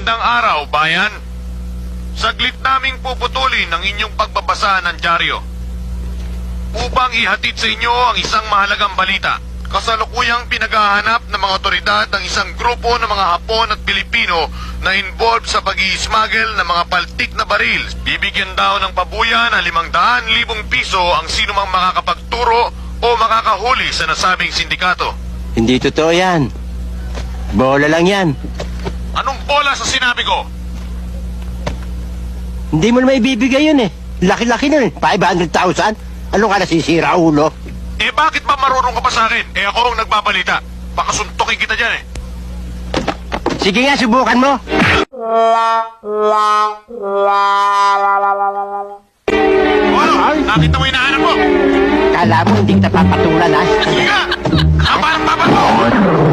Magandang araw, bayan. Saglit naming puputulin ang inyong pagbabasa ng dyaryo upang ihatid sa inyo ang isang mahalagang balita. Kasalukuyang pinaghahanap ng mga otoridad ang isang grupo ng mga Hapon at Pilipino na involved sa pag-i-smuggle ng mga paltik na baril. Bibigyan daw ng pabuya ng 500,000 piso ang sinumang makakapagturo o makakahuli sa nasabing sindikato. Hindi totoo yan. Bola lang yan. Anong bola sa sinabi ko? Hindi mo na maibibigay yun eh. Laki-laki nun eh. 500,000? Ano ka nasisira, ulo? Eh bakit ba marunong ka pa sa akin? Eh ako ang nagbabalita. Baka suntukin kita dyan eh. Sige nga, subukan mo. Ano? Nakita mo hinahanap mo? Kala mo hindi kita papatulan, ha? Sige nga! Haba ng papat mo!